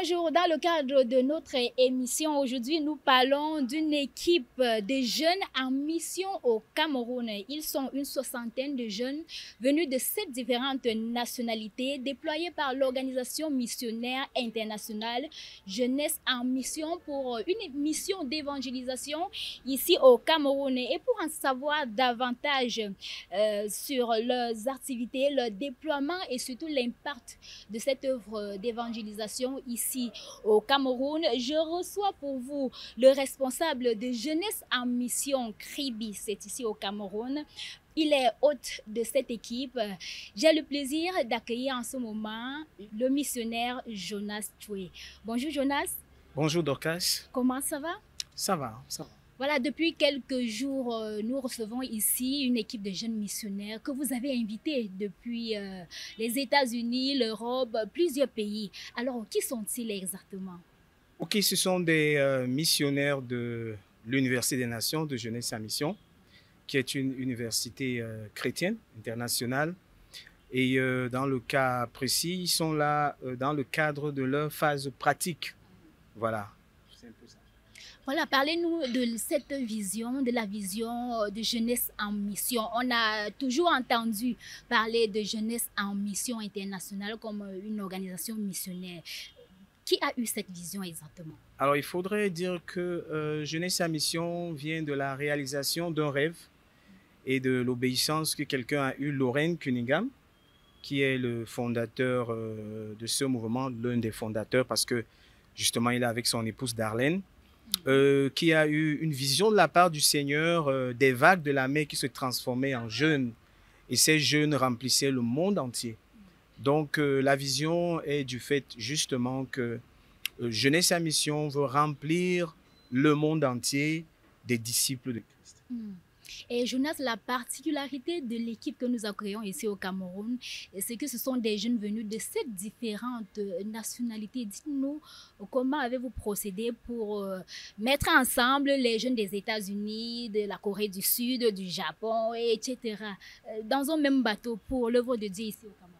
Bonjour, dans le cadre de notre émission aujourd'hui, nous parlons d'une équipe de jeunes en mission au Cameroun. Ils sont une soixantaine de jeunes venus de 7 différentes nationalités déployés par l'organisation missionnaire internationale Jeunesse en mission pour une mission d'évangélisation ici au Cameroun. Et pour en savoir davantage sur leurs activités, leur déploiement et surtout l'impact de cette œuvre d'évangélisation ici au Cameroun, je reçois pour vous le responsable de Jeunesse en mission Kribi, c'est ici au Cameroun. Il est hôte de cette équipe. J'ai le plaisir d'accueillir en ce moment le missionnaire Jonas Choué. Bonjour Jonas. Bonjour Dorcas. Comment ça va? Ça va, ça va. Voilà, depuis quelques jours, nous recevons ici une équipe de jeunes missionnaires que vous avez invités depuis les États-Unis, l'Europe, plusieurs pays. Alors, qui sont-ils exactement? Ok, ce sont des missionnaires de l'Université des Nations de Jeunesse en Mission, qui est une université chrétienne internationale. Et dans le cas précis, ils sont là dans le cadre de leur phase pratique. Voilà, c'est un peu ça. Voilà, parlez-nous de cette vision, de la vision de Jeunesse en mission. On a toujours entendu parler de Jeunesse en mission internationale comme une organisation missionnaire. Qui a eu cette vision exactement? Alors, il faudrait dire que Jeunesse en mission vient de la réalisation d'un rêve et de l'obéissance que quelqu'un a eu, Loren Cunningham, qui est le fondateur de ce mouvement, l'un des fondateurs, parce que justement, il est avec son épouse Darlene. Qui a eu une vision de la part du Seigneur des vagues de la mer qui se transformaient en jeûnes. Et ces jeûnes remplissaient le monde entier. Donc, la vision est du fait justement que Jeunesse en Mission veut remplir le monde entier des disciples de Christ. Et Jonas, la particularité de l'équipe que nous accueillons ici au Cameroun, c'est que ce sont des jeunes venus de 7 différentes nationalités. Dites-nous, comment avez-vous procédé pour mettre ensemble les jeunes des États-Unis, de la Corée du Sud, du Japon, etc., dans un même bateau pour l'œuvre de Dieu ici au Cameroun?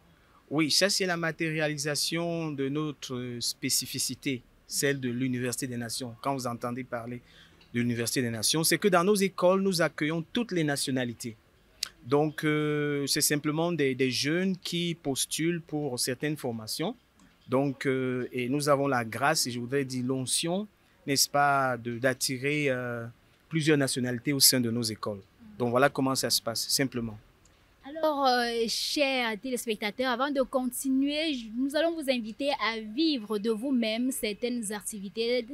Oui, ça c'est la matérialisation de notre spécificité, celle de l'Université des Nations. Quand vous entendez parler de l'Université des Nations, c'est que dans nos écoles, nous accueillons toutes les nationalités. Donc, c'est simplement des jeunes qui postulent pour certaines formations. Donc, et nous avons la grâce, et je voudrais dire l'onction, n'est-ce pas, d'attirer plusieurs nationalités au sein de nos écoles. Donc, voilà comment ça se passe, simplement. Alors, chers téléspectateurs, avant de continuer, nous allons vous inviter à vivre de vous-même certaines activités,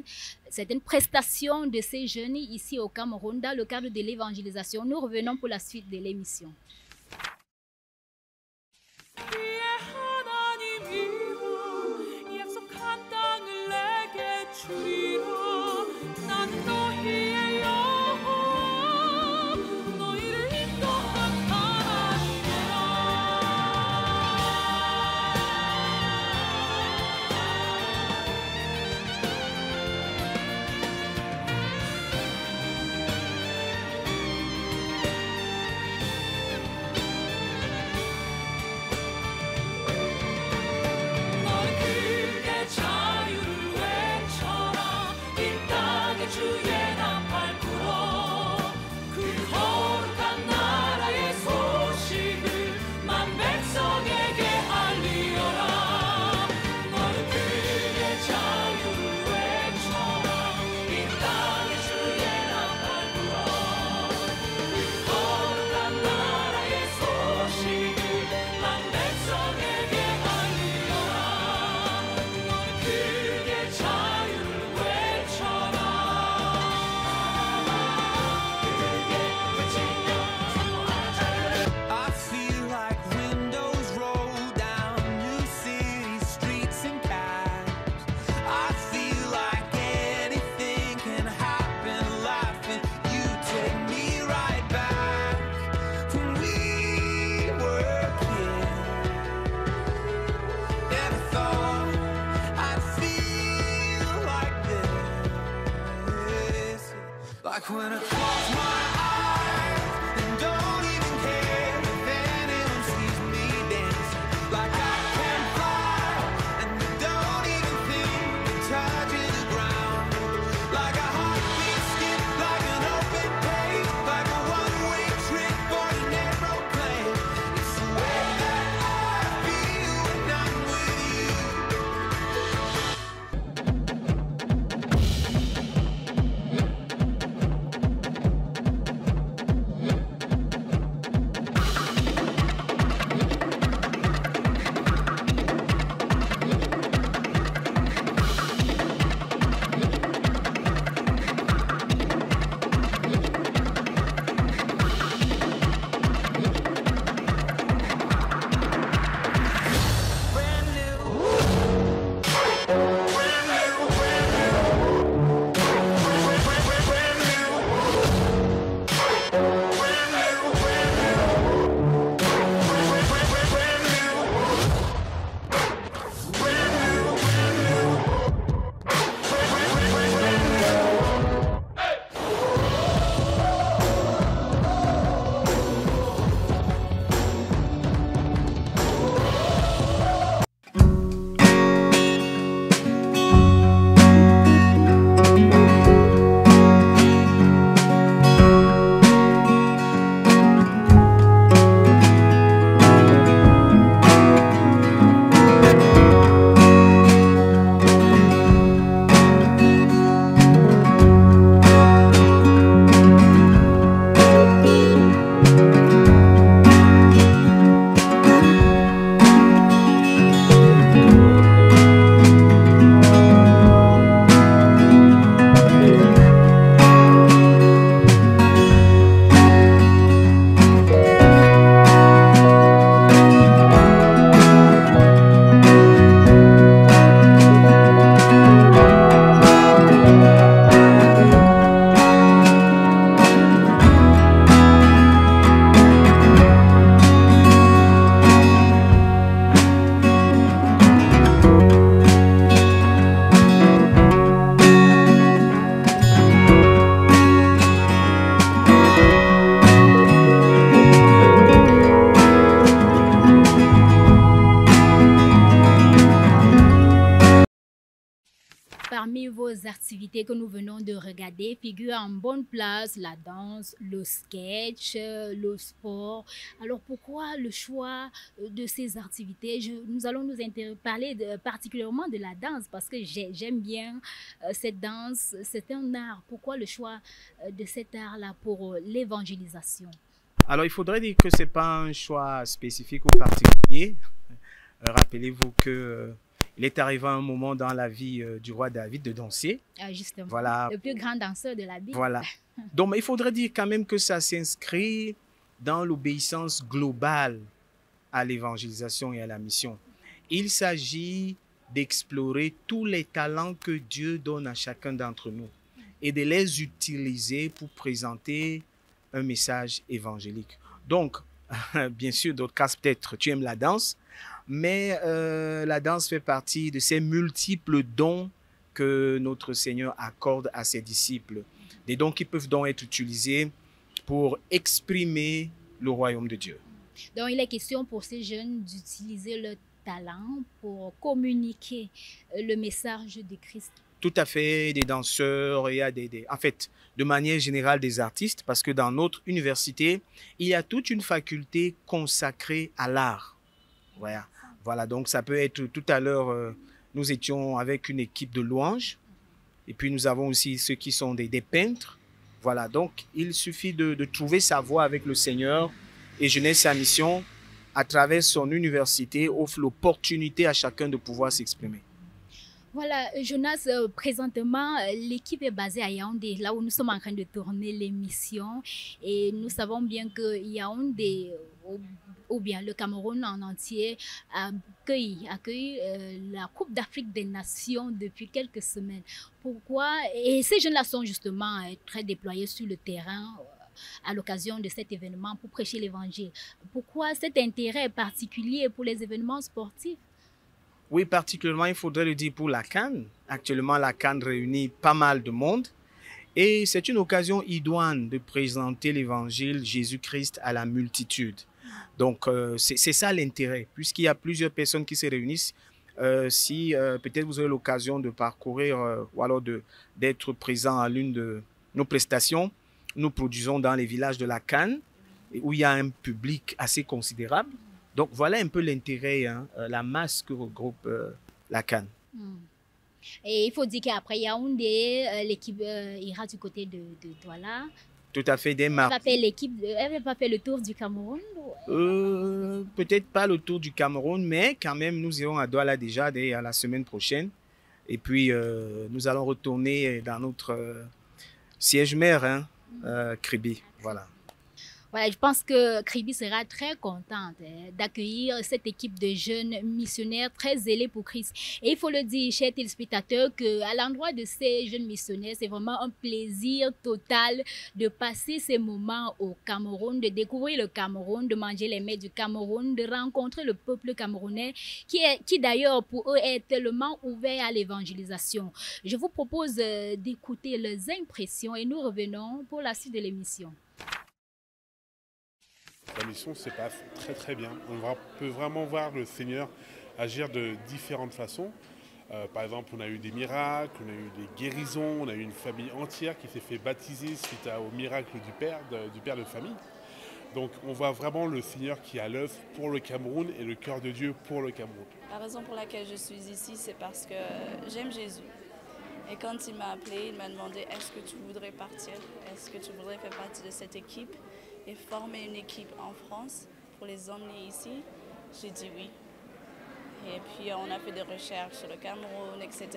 certaines prestations de ces jeunes ici au Cameroun dans le cadre de l'évangélisation. Nous revenons pour la suite de l'émission. When I close my eyes and don't even care if anyone sees me dancing, like I can fly and don't even think vos activités que nous venons de regarder figurent en bonne place la danse, le sketch, le sport. Alors pourquoi le choix de ces activités? Nous allons parler particulièrement de la danse parce que j'aime bien cette danse. C'est un art. Pourquoi le choix de cet art-là pour l'évangélisation? Alors, il faudrait dire que ce n'est pas un choix spécifique ou particulier. Rappelez-vous que il est arrivé un moment dans la vie du roi David de danser. Ah, justement, Voilà. le plus grand danseur de la Bible. Voilà. Donc, il faudrait dire quand même que ça s'inscrit dans l'obéissance globale à l'évangélisation et à la mission. Il s'agit d'explorer tous les talents que Dieu donne à chacun d'entre nous et de les utiliser pour présenter un message évangélique. Donc, bien sûr, d'autres cas, peut-être tu aimes la danse, mais la danse fait partie de ces multiples dons que notre Seigneur accorde à ses disciples. Des dons qui peuvent donc être utilisés pour exprimer le royaume de Dieu. Donc, il est question pour ces jeunes d'utiliser leur talent pour communiquer le message de Christ. Tout à fait, des danseurs, il y a en fait, de manière générale, des artistes, parce que dans notre université, il y a toute une faculté consacrée à l'art. Voilà, donc ça peut être, tout à l'heure, nous étions avec une équipe de louanges, et puis nous avons aussi ceux qui sont des peintres. Voilà, donc il suffit de trouver sa voie avec le Seigneur, et Jeunesse à Mission, à travers son université, offre l'opportunité à chacun de pouvoir s'exprimer. Voilà, Jonas, présentement, l'équipe est basée à Yaoundé, là où nous sommes en train de tourner l'émission. Et nous savons bien que Yaoundé, ou bien le Cameroun en entier, accueille la Coupe d'Afrique des Nations depuis quelques semaines. Pourquoi? Et ces jeunes-là sont justement très déployés sur le terrain à l'occasion de cet événement pour prêcher l'évangile. Pourquoi cet intérêt particulier pour les événements sportifs? Oui, particulièrement, il faudrait le dire pour la CAN. Actuellement, la CAN réunit pas mal de monde. Et c'est une occasion idoine de présenter l'évangile Jésus-Christ à la multitude. Donc, c'est ça l'intérêt. Puisqu'il y a plusieurs personnes qui se réunissent, si peut-être vous aurez l'occasion de parcourir ou alors d'être présent à l'une de nos prestations, nous produisons dans les villages de la CAN, où il y a un public assez considérable. Donc, voilà un peu l'intérêt, hein, la masse que regroupe la CAN. Et il faut dire qu'après Yaoundé, l'équipe ira du côté de Douala. Tout à fait, Elle va pas faire le tour du Cameroun? Peut-être pas le tour du Cameroun, mais quand même, nous irons à Douala déjà dès la semaine prochaine. Et puis, nous allons retourner dans notre siège mère, hein, Kribi. Voilà. Voilà, je pense que Kribi sera très contente d'accueillir cette équipe de jeunes missionnaires très zélés pour Christ. Et il faut le dire, chers téléspectateurs, qu'à l'endroit de ces jeunes missionnaires, c'est vraiment un plaisir total de passer ces moments au Cameroun, de découvrir le Cameroun, de manger les mets du Cameroun, de rencontrer le peuple camerounais qui d'ailleurs pour eux est tellement ouvert à l'évangélisation. Je vous propose d'écouter leurs impressions et nous revenons pour la suite de l'émission. La mission se passe très très bien. On peut vraiment voir le Seigneur agir de différentes façons. Par exemple, on a eu des miracles, on a eu des guérisons, on a eu une famille entière qui s'est fait baptiser suite au miracle du père de famille. Donc on voit vraiment le Seigneur qui est à l'œuvre pour le Cameroun et le cœur de Dieu pour le Cameroun. La raison pour laquelle je suis ici, c'est parce que j'aime Jésus. Et quand il m'a appelé, il m'a demandé « Est-ce que tu voudrais partir? Est-ce que tu voudrais faire partie de cette équipe et former une équipe en France pour les emmener ici ?» J'ai dit oui. Et puis on a fait des recherches sur le Cameroun, etc.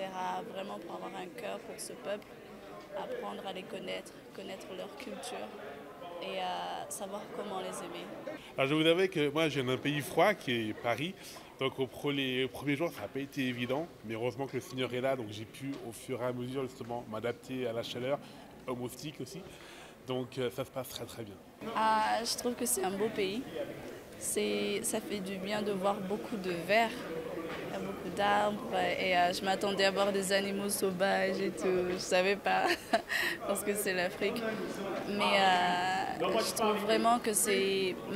Vraiment pour avoir un cœur pour ce peuple, apprendre à les connaître leur culture et à savoir comment les aimer. Alors je vous avoue que moi je viens d'un pays froid qui est Paris. Donc au premier jour, ça n'a pas été évident, mais heureusement que le Seigneur est là, donc j'ai pu au fur et à mesure justement m'adapter à la chaleur, au moustique aussi. Donc ça se passe très très bien. Je trouve que c'est un beau pays. Ça fait du bien de voir beaucoup de verts, il y a beaucoup d'arbres et je m'attendais à voir des animaux sauvages et tout, je ne savais pas parce que c'est l'Afrique. Mais je trouve vraiment que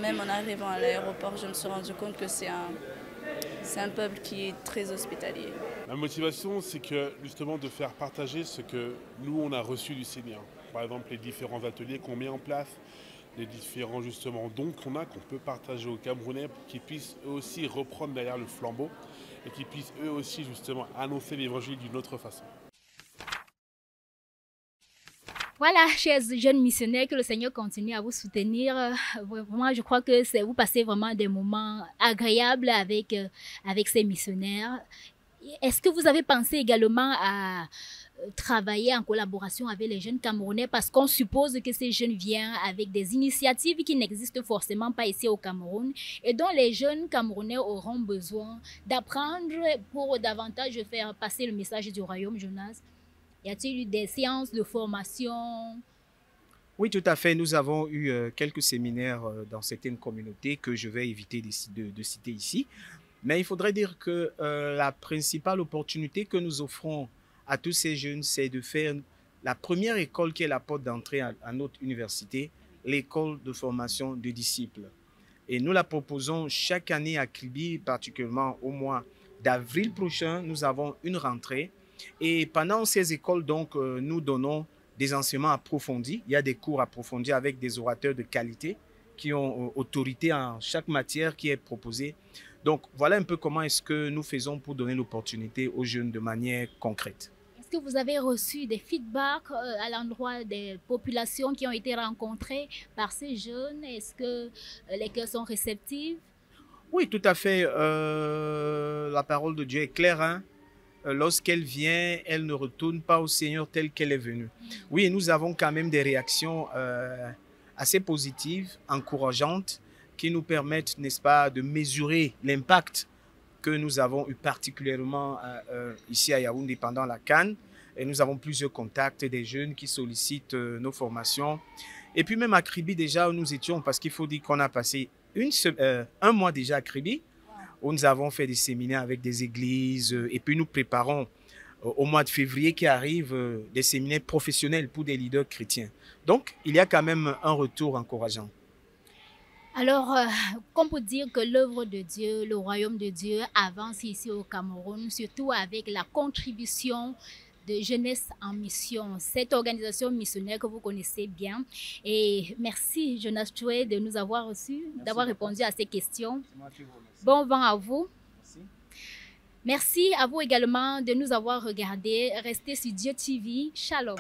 même en arrivant à l'aéroport, je me suis rendu compte que c'est un peuple qui est très hospitalier. La motivation, c'est que justement de faire partager ce que nous, on a reçu du Seigneur. Par exemple, les différents ateliers qu'on met en place, les différents justement dons qu'on a, qu'on peut partager aux Camerounais pour qu'ils puissent eux aussi reprendre derrière le flambeau et qu'ils puissent eux aussi justement annoncer l'évangile d'une autre façon. Voilà, chers jeunes missionnaires, que le Seigneur continue à vous soutenir. Vraiment, je crois que vous passez vraiment des moments agréables avec ces missionnaires. Est-ce que vous avez pensé également à travailler en collaboration avec les jeunes Camerounais, parce qu'on suppose que ces jeunes viennent avec des initiatives qui n'existent forcément pas ici au Cameroun et dont les jeunes Camerounais auront besoin d'apprendre pour davantage faire passer le message du royaume, Jonas? Y a-t-il eu des séances de formation? Oui, tout à fait. Nous avons eu quelques séminaires dans certaines communautés que je vais éviter de citer ici. Mais il faudrait dire que la principale opportunité que nous offrons à tous ces jeunes, c'est de faire la première école qui est la porte d'entrée à notre université, l'école de formation de disciples. Et nous la proposons chaque année à Kribi, particulièrement au mois d'avril prochain. Nous avons une rentrée. Et pendant ces écoles, donc, nous donnons des enseignements approfondis. Il y a des cours approfondis avec des orateurs de qualité qui ont autorité en chaque matière qui est proposée. Donc, voilà un peu comment est-ce que nous faisons pour donner l'opportunité aux jeunes de manière concrète. Est-ce que vous avez reçu des feedbacks à l'endroit des populations qui ont été rencontrées par ces jeunes? Est-ce que les cœurs sont réceptifs? Oui, tout à fait. La parole de Dieu est claire, hein? Lorsqu'elle vient, elle ne retourne pas au Seigneur tel qu'elle est venue. Oui, nous avons quand même des réactions assez positives, encourageantes, qui nous permettent, n'est-ce pas, de mesurer l'impact que nous avons eu particulièrement ici à Yaoundé pendant la CAN. Et nous avons plusieurs contacts des jeunes qui sollicitent nos formations. Et puis même à Kribi déjà où nous étions, parce qu'il faut dire qu'on a passé un mois déjà à Kribi, où nous avons fait des séminaires avec des églises et puis nous préparons au mois de février qui arrive des séminaires professionnels pour des leaders chrétiens. Donc, il y a quand même un retour encourageant. Alors, qu'on peut dire que l'œuvre de Dieu, le royaume de Dieu avance ici au Cameroun, surtout avec la contribution de Jeunesse en Mission, cette organisation missionnaire que vous connaissez bien. Et merci Jonas Choué de nous avoir reçus, d'avoir répondu à ces questions. Bon vent à vous. Merci. Merci à vous également de nous avoir regardés. Restez sur Dieu TV. Shalom.